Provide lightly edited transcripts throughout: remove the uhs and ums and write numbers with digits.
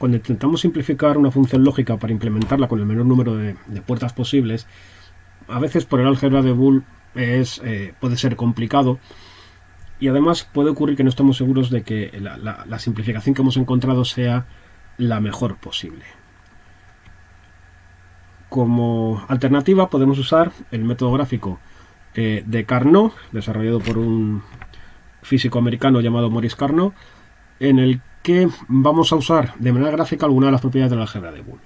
cuando intentamos simplificar una función lógica para implementarla con el menor número de puertas posibles, a veces por el álgebra de Boole puede ser complicado, y además puede ocurrir que no estamos seguros de que la simplificación que hemos encontrado sea la mejor posible. Como alternativa podemos usar el método gráfico de Carnot, desarrollado por un físico americano llamado Maurice Carnot, en el que vamos a usar de manera gráfica algunas de las propiedades del álgebra de Boole.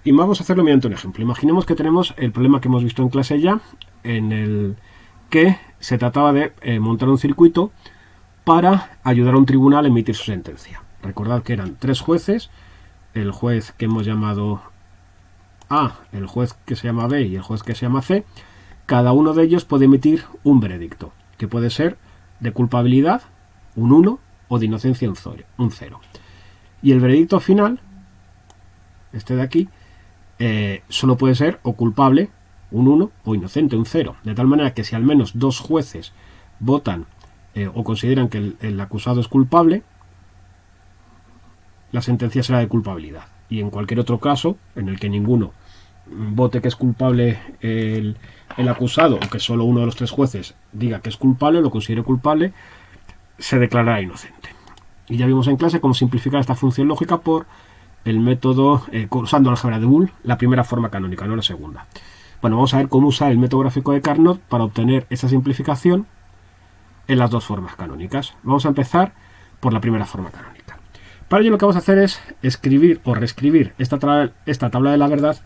Y vamos a hacerlo mediante un ejemplo. Imaginemos que tenemos el problema que hemos visto en clase ya, en el que se trataba de montar un circuito para ayudar a un tribunal a emitir su sentencia. Recordad que eran 3 jueces, el juez que hemos llamado A, el juez que se llama B y el juez que se llama C. Cada uno de ellos puede emitir un veredicto, que puede ser de culpabilidad, un 1, o de inocencia, un 0. Y el veredicto final, este de aquí, solo puede ser o culpable, un 1, o inocente, un 0. De tal manera que si al menos 2 jueces votan o consideran que el acusado es culpable, la sentencia será de culpabilidad. Y en cualquier otro caso, en el que ninguno vote que es culpable el acusado, o que solo uno de los 3 jueces diga que es culpable o lo considere culpable, se declarará inocente. Y ya vimos en clase cómo simplificar esta función lógica por el método usando álgebra de Boole, la primera forma canónica, no la segunda. Bueno, vamos a ver cómo usar el método gráfico de Carnot para obtener esa simplificación en las dos formas canónicas. Vamos a empezar por la primera forma canónica. Para ello lo que vamos a hacer es escribir o reescribir esta tabla de la verdad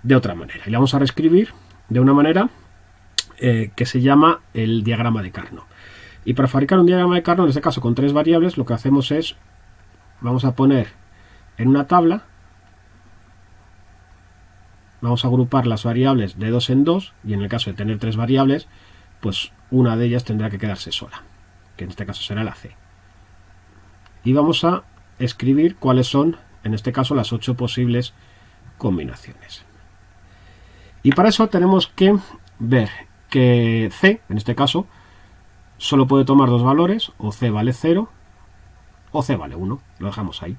de otra manera. Y la vamos a reescribir de una manera que se llama el diagrama de Carnot. Y para fabricar un diagrama de Carnot, en este caso con 3 variables, lo que hacemos es, vamos a poner en una tabla, vamos a agrupar las variables de 2 en 2, y en el caso de tener 3 variables, pues una de ellas tendrá que quedarse sola, que en este caso será la C. Y vamos a escribir cuáles son, en este caso, las 8 posibles combinaciones. Y para eso tenemos que ver que C, en este caso, solo puede tomar 2 valores, o C vale 0, o C vale 1, lo dejamos ahí.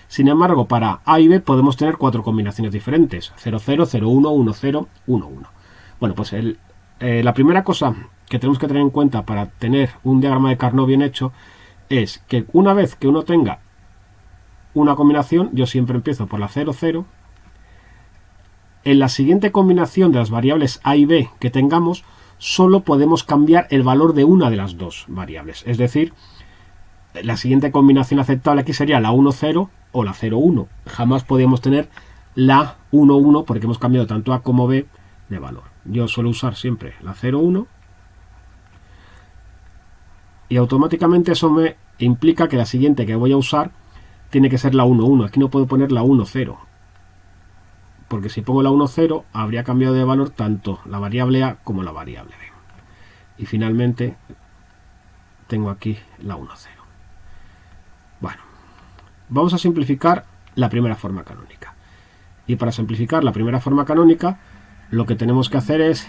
Sin embargo, para A y B podemos tener 4 combinaciones diferentes, 0, 0, 0, 1, 1, 0, 1, 1. Bueno, pues la primera cosa que tenemos que tener en cuenta para tener un diagrama de Carnot bien hecho es que una vez que uno tenga una combinación, yo siempre empiezo por la 0, 0. En la siguiente combinación de las variables A y B que tengamos, solo podemos cambiar el valor de una de las 2 variables. Es decir, la siguiente combinación aceptable aquí sería la 1, 0 o la 0, 1. Jamás podríamos tener la 1, 1 porque hemos cambiado tanto A como B de valor. Yo suelo usar siempre la 0, 1 y automáticamente eso me implica que la siguiente que voy a usar tiene que ser la 1, 1. Aquí no puedo poner la 1, 0. Porque si pongo la 1, 0, habría cambiado de valor tanto la variable A como la variable B. Y finalmente tengo aquí la 1, 0. Bueno, vamos a simplificar la primera forma canónica. Y para simplificar la primera forma canónica, lo que tenemos que hacer es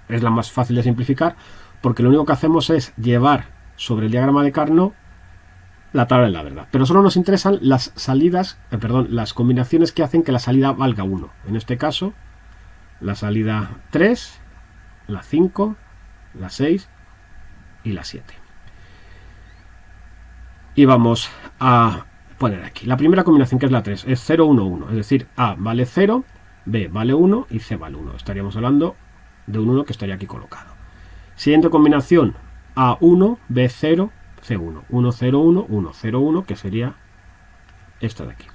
la más fácil de simplificar, porque lo único que hacemos es llevar sobre el diagrama de Carnot la tabla de la verdad. Pero solo nos interesan las salidas, las combinaciones que hacen que la salida valga 1. En este caso, la salida 3, la 5, la 6 y la 7. Y vamos a poner aquí. La primera combinación, que es la 3, es 0, 1, 1. Es decir, A vale 0, B vale 1 y C vale 1. Estaríamos hablando de un 1 que estaría aquí colocado. Siguiente combinación, A1, B0, C1. 1, 0, 1, 1, 0, 1, que sería esta de aquí.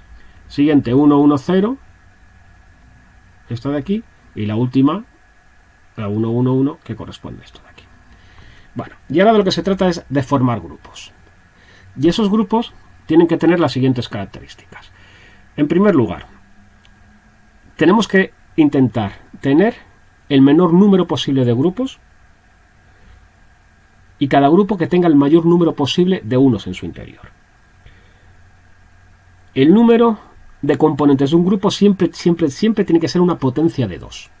Siguiente, 1, 1, 0, esta de aquí. Y la última, la 1, 1, 1, que corresponde a esto de aquí. Bueno, y ahora de lo que se trata es de formar grupos. Y esos grupos tienen que tener las siguientes características. En primer lugar, tenemos que intentar tener el menor número posible de grupos y cada grupo que tenga el mayor número posible de unos en su interior. El número de componentes de un grupo siempre tiene que ser una potencia de 2.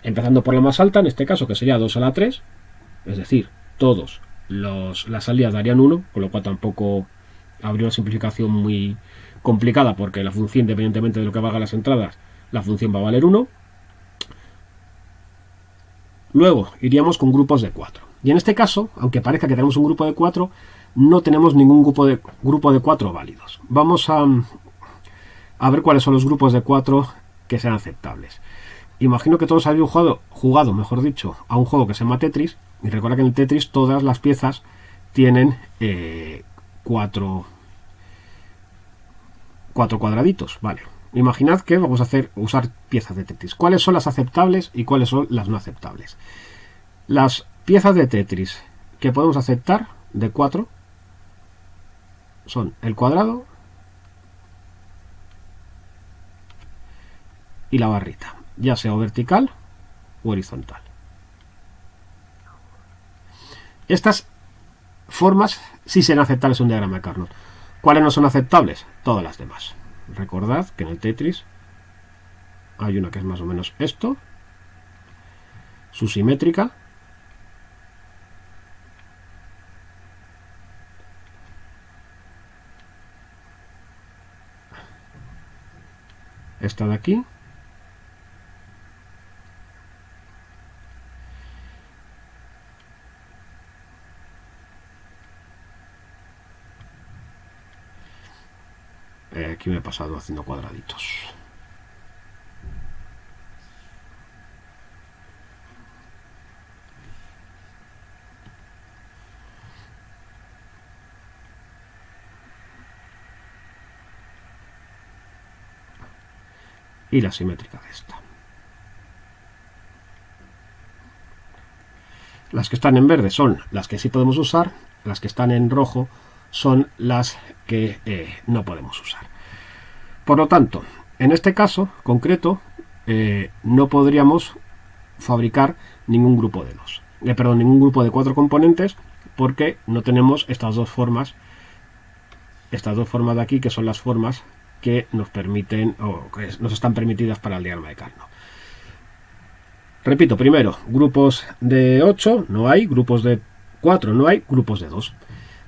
Empezando por la más alta, en este caso, que sería 2 a la 3, es decir, todos las salidas darían 1, con lo cual tampoco habría una simplificación muy complicada porque la función, independientemente de lo que valga las entradas, la función va a valer 1. Luego iríamos con grupos de 4. Y en este caso, aunque parezca que tenemos un grupo de 4, no tenemos ningún grupo de 4 válidos. Vamos a ver cuáles son los grupos de 4 que sean aceptables. Imagino que todos habéis jugado, mejor dicho, a un juego que se llama Tetris. Y recuerda que en el Tetris todas las piezas tienen 4 cuadraditos. Vale. Imaginad que vamos a usar piezas de Tetris. ¿Cuáles son las aceptables y cuáles son las no aceptables? Las piezas de Tetris que podemos aceptar de 4 son el cuadrado y la barrita, ya sea vertical o horizontal. Estas formas sí serán aceptables en un diagrama de Carnot. ¿Cuáles no son aceptables? Todas las demás. Recordad que en el Tetris hay una que es más o menos esto, su simétrica, esta de aquí, aquí me he pasado haciendo cuadraditos. Y la simétrica de esta. Las que están en verde son las que sí podemos usar, las que están en rojo son las que no podemos usar. Por lo tanto, en este caso concreto no podríamos fabricar ningún grupo de ningún grupo de 4 componentes, porque no tenemos estas dos formas de aquí, que son las formas que nos permiten o que nos están permitidas para el diagrama de Carnot. Repito, primero, grupos de 8 no hay, grupos de 4 no hay, grupos de 2.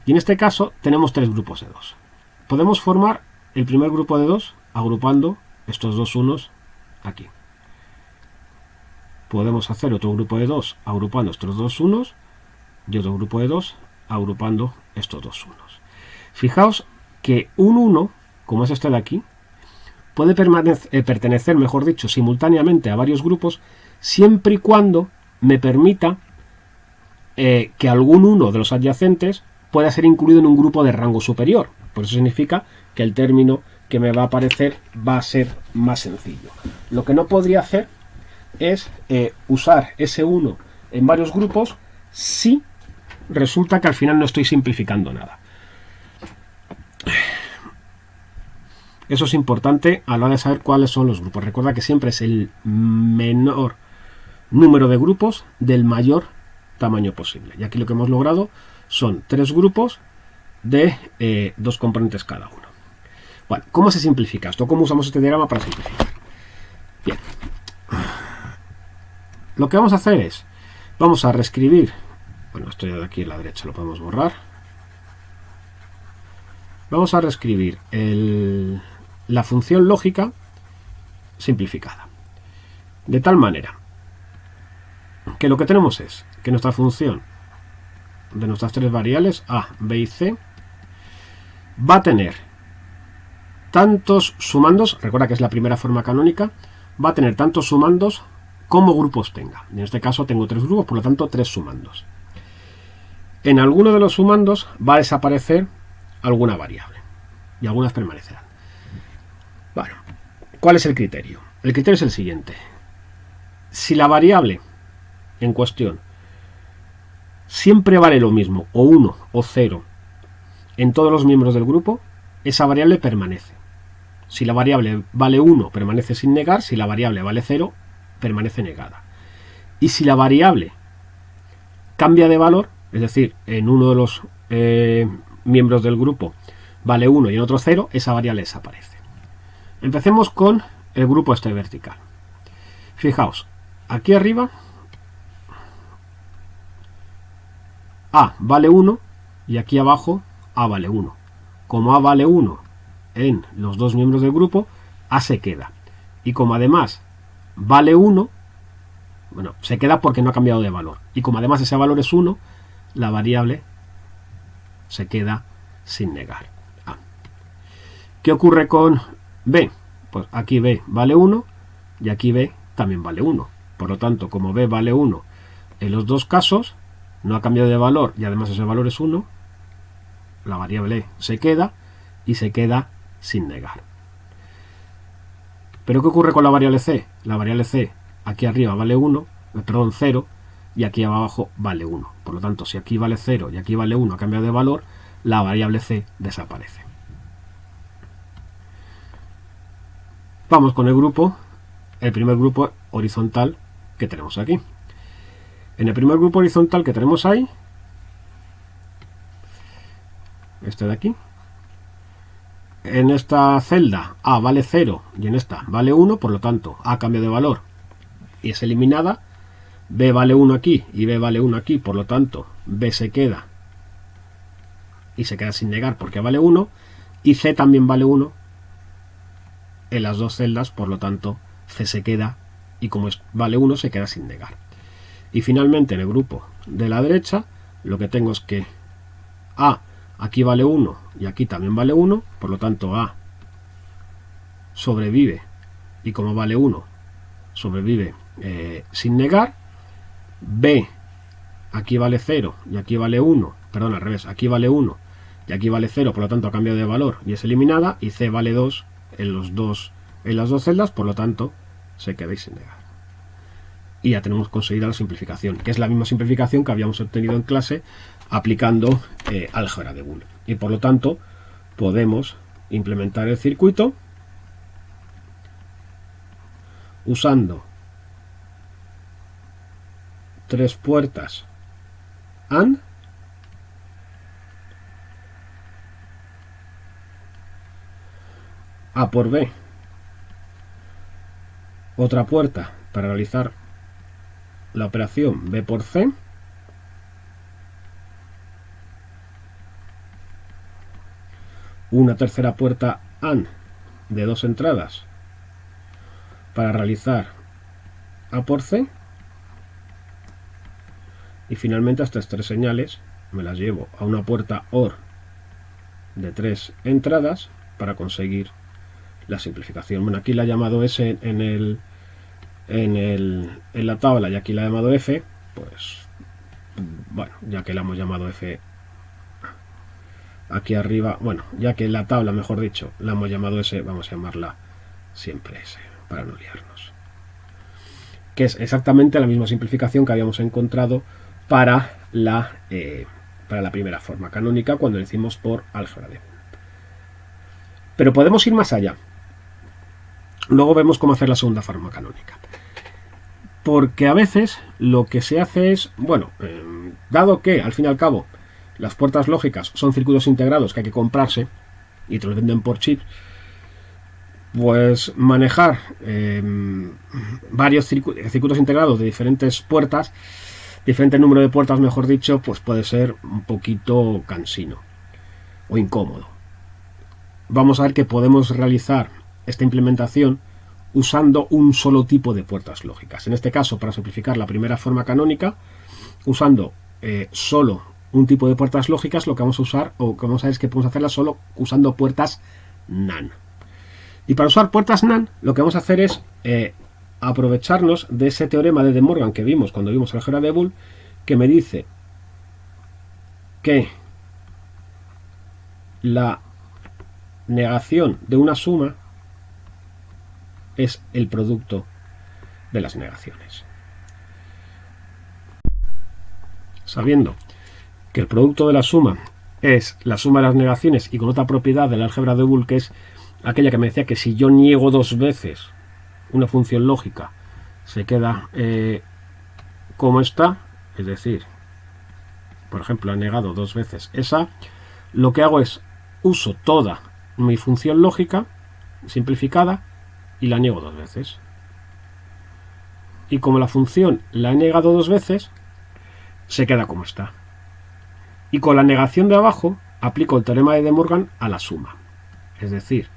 Y en este caso tenemos 3 grupos de 2. Podemos formar el primer grupo de 2 agrupando estos dos unos aquí. Podemos hacer otro grupo de 2 agrupando estos dos unos y otro grupo de 2 agrupando estos dos unos. Fijaos que un 1, como es este de aquí, puede pertenecer, mejor dicho, simultáneamente a varios grupos, siempre y cuando me permita que algún uno de los adyacentes pueda ser incluido en un grupo de rango superior. Por eso significa que el término que me va a aparecer va a ser más sencillo. Lo que no podría hacer es usar ese 1 en varios grupos si resulta que al final no estoy simplificando nada. Eso es importante a la hora de saber cuáles son los grupos. Recuerda que siempre es el menor número de grupos del mayor tamaño posible. Y aquí lo que hemos logrado son 3 grupos de 2 componentes cada uno. Bueno, ¿cómo se simplifica esto? ¿Cómo usamos este diagrama para simplificar? Bien. Lo que vamos a hacer es, vamos a reescribir, bueno, esto ya de aquí a la derecha lo podemos borrar. Vamos a reescribir la función lógica simplificada. De tal manera que lo que tenemos es que nuestra función de nuestras 3 variables A, B y C va a tener tantos sumandos, recuerda que es la primera forma canónica, va a tener tantos sumandos como grupos tenga. En este caso tengo 3 grupos, por lo tanto 3 sumandos. En alguno de los sumandos va a desaparecer alguna variable y algunas permanecerán. Bueno, ¿cuál es el criterio? El criterio es el siguiente. Si la variable en cuestión siempre vale lo mismo, o 1 o 0, en todos los miembros del grupo, esa variable permanece. Si la variable vale 1, permanece sin negar. Si la variable vale 0, permanece negada. Y si la variable cambia de valor, es decir, en uno de los miembros del grupo vale 1 y en otro 0, esa variable desaparece. Empecemos con el grupo este vertical. Fijaos, aquí arriba A vale 1 y aquí abajo A vale 1. como A vale 1 en los dos miembros del grupo, A se queda. Y como además vale 1, bueno, se queda porque no ha cambiado de valor. Y como además ese valor es 1, la variable se queda sin negar. A. ¿Qué ocurre con B? Pues aquí B vale 1 y aquí B también vale 1. Por lo tanto, como B vale 1 en los dos casos, no ha cambiado de valor y además ese valor es 1, la variable se queda y se queda sin negar. ¿Pero qué ocurre con la variable C? La variable C aquí arriba vale 1, perdón, 0, y aquí abajo vale 1. Por lo tanto, si aquí vale 0 y aquí vale 1 a cambio de valor, la variable C desaparece. Vamos con el grupo, el primer grupo horizontal que tenemos aquí. En el primer grupo horizontal que tenemos ahí, este de aquí, en esta celda A vale 0 y en esta vale 1, por lo tanto A cambia de valor y es eliminada. B vale 1 aquí y B vale 1 aquí, por lo tanto B se queda y se queda sin negar porque vale 1, y C también vale 1 en las dos celdas, por lo tanto C se queda y como vale 1 se queda sin negar. Y finalmente en el grupo de la derecha lo que tengo es que A aquí vale 1 y aquí también vale 1, por lo tanto A sobrevive y como vale 1 sobrevive sin negar. B aquí vale 0 y aquí vale 1, perdón, al revés, aquí vale 1 y aquí vale 0, por lo tanto a cambio de valor y es eliminada, y C vale 2 en las dos celdas, por lo tanto se queda sin negar. Y ya tenemos conseguida la simplificación, que es la misma simplificación que habíamos obtenido en clase aplicando álgebra de Boole. Y por lo tanto podemos implementar el circuito usando tres puertas AND A por B, otra puerta para realizar la operación B por C, una tercera puerta AND de dos entradas para realizar A por C, y finalmente estas tres señales me las llevo a una puerta OR de tres entradas para conseguir la simplificación. Bueno, aquí la he llamado S en la tabla y aquí la he llamado F, pues bueno, ya que la hemos llamado F aquí arriba, bueno, ya que en la tabla, mejor dicho, la hemos llamado S, vamos a llamarla siempre S para no liarnos, que es exactamente la misma simplificación que habíamos encontrado para la primera forma canónica cuando lo hicimos por álgebra de Boole. Pero podemos ir más allá. Luego vemos cómo hacer la segunda forma canónica. Porque a veces lo que se hace es, bueno, dado que al fin y al cabo las puertas lógicas son circuitos integrados que hay que comprarse y te los venden por chip, pues manejar varios circuitos integrados de diferentes puertas, diferente número de puertas, mejor dicho, pues puede ser un poquito cansino o incómodo. Vamos a ver que podemos realizar esta implementación usando un solo tipo de puertas lógicas. En este caso, para simplificar la primera forma canónica, usando solo un tipo de puertas lógicas, lo que vamos a usar, o que vamos a ver es que podemos hacerlas solo usando puertas NaN. Y para usar puertas NaN, lo que vamos a hacer es aprovecharnos de ese teorema de De Morgan que vimos cuando vimos álgebra de Boole, que me dice que la negación de una suma es el producto de las negaciones. Sabiendo que el producto de la suma es la suma de las negaciones y con otra propiedad de la álgebra de Boole, que es aquella que me decía que si yo niego dos veces una función lógica se queda como está, es decir, por ejemplo, he negado dos veces esa, lo que hago es uso toda mi función lógica simplificada y la niego dos veces. Y como la función la he negado dos veces, se queda como está. Y con la negación de abajo, aplico el teorema de De Morgan a la suma. Es decir,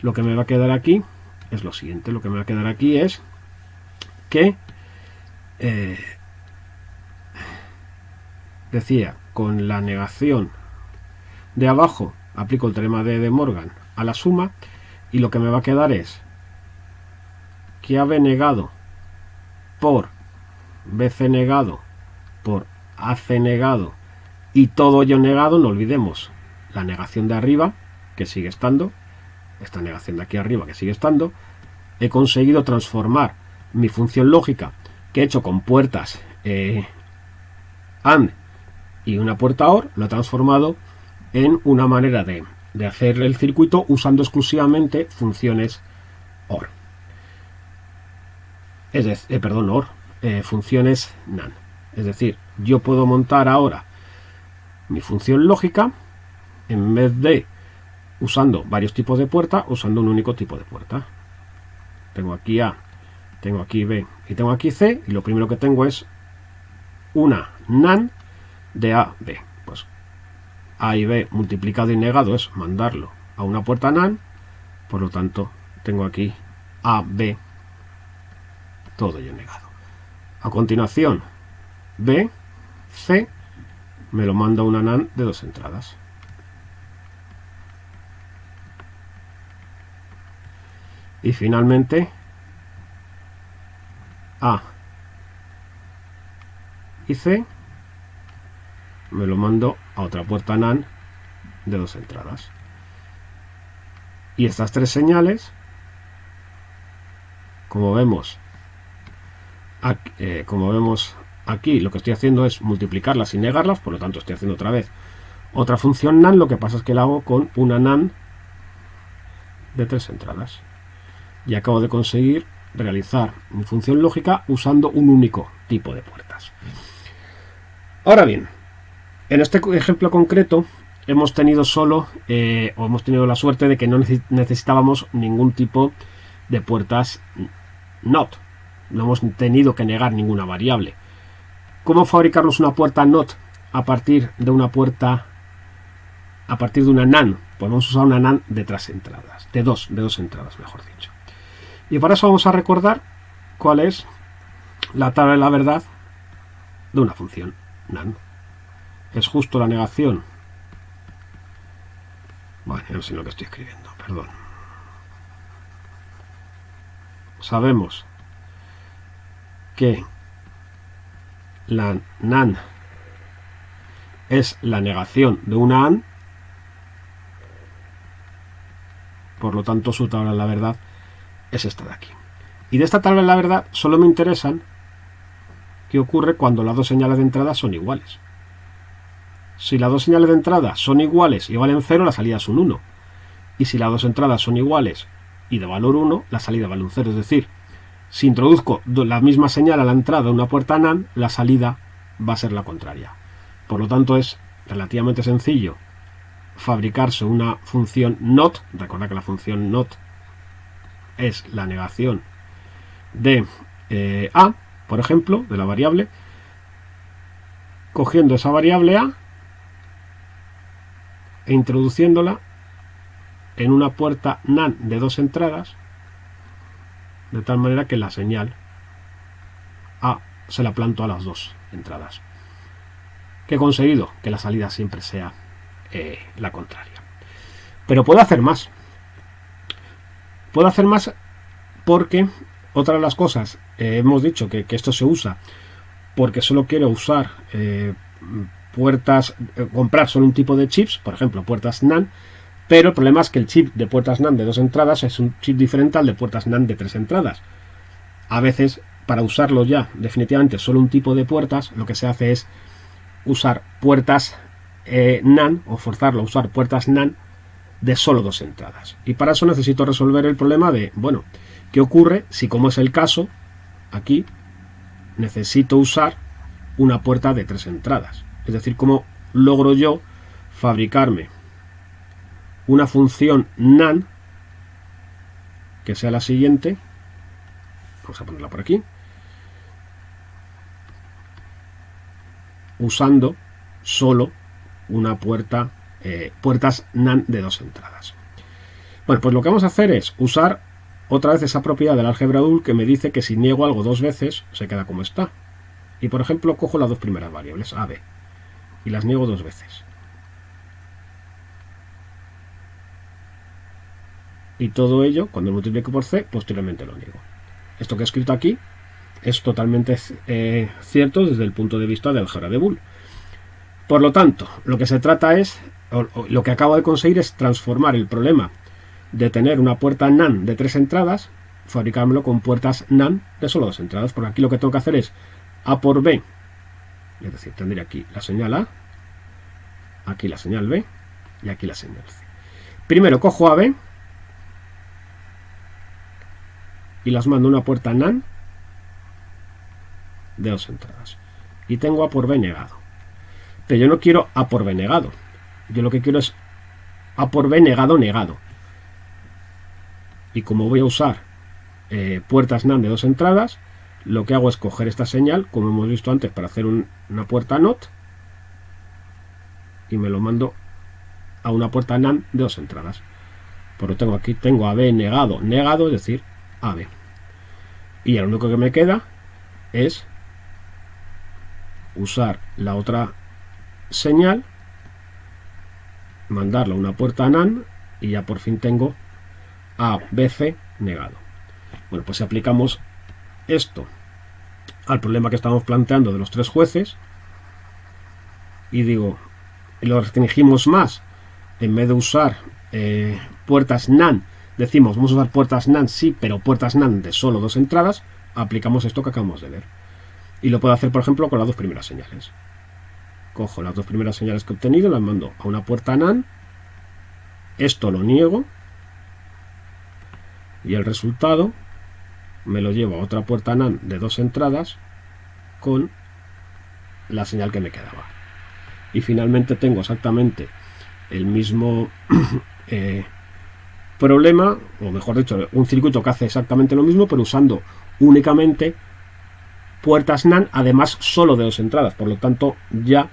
lo que me va a quedar aquí es lo siguiente. Lo que me va a quedar aquí es que decía, con la negación de abajo aplico el teorema de De Morgan a la suma, y lo que me va a quedar es que AB negado por BC negado por AC negado y todo ello negado. No olvidemos la negación de arriba, que sigue estando, esta negación de aquí arriba, que sigue estando. He conseguido transformar mi función lógica, que he hecho con puertas AND y una puerta OR, lo he transformado en una manera de hacer el circuito usando exclusivamente funciones OR. Es decir, OR, funciones NAND. Es decir, yo puedo montar ahora mi función lógica en vez de usando varios tipos de puerta, usando un único tipo de puerta. Tengo aquí A, tengo aquí B y tengo aquí C, y lo primero que tengo es una NAND de A, B. Pues A y B multiplicado y negado es mandarlo a una puerta NAND, por lo tanto tengo aquí A, B, todo ello negado. A continuación, B, C, me lo mando a una NAND de 2 entradas. Y finalmente, A y C me lo mando a otra puerta NAND de 2 entradas. Y estas tres señales, como vemos aquí, lo que estoy haciendo es multiplicarlas y negarlas, por lo tanto estoy haciendo otra vez otra función NAND. Lo que pasa es que la hago con una NAND de 3 entradas. Y acabo de conseguir realizar mi función lógica usando un único tipo de puertas. Ahora bien, en este ejemplo concreto hemos tenido hemos tenido la suerte de que no necesitábamos ningún tipo de puertas NOT. No hemos tenido que negar ninguna variable. ¿Cómo fabricarnos una puerta NOT a partir de una NAND? Podemos usar una NAND de 3 entradas, de dos entradas, mejor dicho. Y para eso vamos a recordar cuál es la tabla de la verdad de una función NAND. Es justo la negación. Bueno, no sé lo que estoy escribiendo, perdón. Sabemos que la NAND es la negación de una AND, por lo tanto su tabla de la verdad es esta de aquí. Y de esta tabla de la verdad solo me interesan qué ocurre cuando las dos señales de entrada son iguales. Si las dos señales de entrada son iguales y valen 0, la salida es un 1. Y si las dos entradas son iguales y de valor 1, la salida vale un 0. Es decir, si introduzco la misma señal a la entrada de una puerta NAND, la salida va a ser la contraria. Por lo tanto, es relativamente sencillo fabricarse una función NOT. Recordad que la función NOT es la negación de A, por ejemplo, de la variable, cogiendo esa variable A e introduciéndola en una puerta NAND de 2 entradas, de tal manera que la señal A se la planto a las 2 entradas. ¿Qué he conseguido? Que la salida siempre sea la contraria. Pero puedo hacer más. Puedo hacer más porque otra de las cosas, hemos dicho que esto se usa porque solo quiero usar puertas, comprar solo un tipo de chips, por ejemplo puertas NAND, pero el problema es que el chip de puertas NAND de 2 entradas es un chip diferente al de puertas NAND de 3 entradas. A veces, para usarlo ya definitivamente solo un tipo de puertas, lo que se hace es usar puertas NAND, o forzarlo a usar puertas NAND de solo 2 entradas. Y para eso necesito resolver el problema de, bueno, ¿qué ocurre si, como es el caso, aquí necesito usar una puerta de 3 entradas? Es decir, ¿cómo logro yo fabricarme una función NAND que sea la siguiente? Vamos a ponerla por aquí. Usando solo una puerta puertas NAND de 2 entradas. Bueno, pues lo que vamos a hacer es usar otra vez esa propiedad del álgebra bool que me dice que si niego algo 2 veces se queda como está. Y por ejemplo cojo las 2 primeras variables, a, b, y las niego 2 veces. Y todo ello, cuando lo multiplico por c, posteriormente lo niego. Esto que he escrito aquí es totalmente cierto desde el punto de vista del álgebra de bool. Por lo tanto, lo que se trata es, o lo que acabo de conseguir es transformar el problema de tener una puerta NAND de 3 entradas, fabricármelo con puertas NAND de solo 2 entradas, porque aquí lo que tengo que hacer es A por B, es decir, tendré aquí la señal A, aquí la señal B y aquí la señal C. Primero cojo a B y las mando a una puerta NAND de 2 entradas. Y tengo A por B negado. Pero yo no quiero A por B negado. Yo lo que quiero es A por B negado negado. Y como voy a usar puertas NAND de 2 entradas, lo que hago es coger esta señal, como hemos visto antes, para hacer una puerta NOT, y me lo mando a una puerta NAND de 2 entradas. Por lo tanto, aquí tengo AB negado, negado, es decir, AB. Y lo único que me queda es usar la otra señal, mandarla a una puerta NAND, y ya por fin tengo ABC negado. Bueno, pues si aplicamos esto al problema que estamos planteando de los 3 jueces y digo, lo restringimos más, en vez de usar puertas NAND, decimos vamos a usar puertas NAND, sí, pero puertas NAND de solo 2 entradas, aplicamos esto que acabamos de ver. Y lo puedo hacer, por ejemplo, con las 2 primeras señales. Cojo las 2 primeras señales que he obtenido, las mando a una puerta NAND, esto lo niego, y el resultado me lo llevo a otra puerta NAND de 2 entradas con la señal que me quedaba. Y finalmente tengo exactamente el mismo problema, o mejor dicho, un circuito que hace exactamente lo mismo, pero usando únicamente puertas NAND, además solo de 2 entradas. Por lo tanto, ya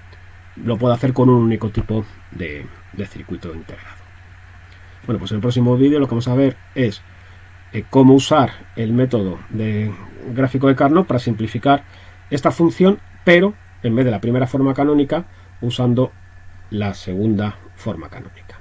lo puedo hacer con un único tipo de circuito integrado. Bueno, pues en el próximo vídeo lo que vamos a ver es cómo usar el método de gráfico de Carnot para simplificar esta función, pero en vez de la primera forma canónica, usando la segunda forma canónica.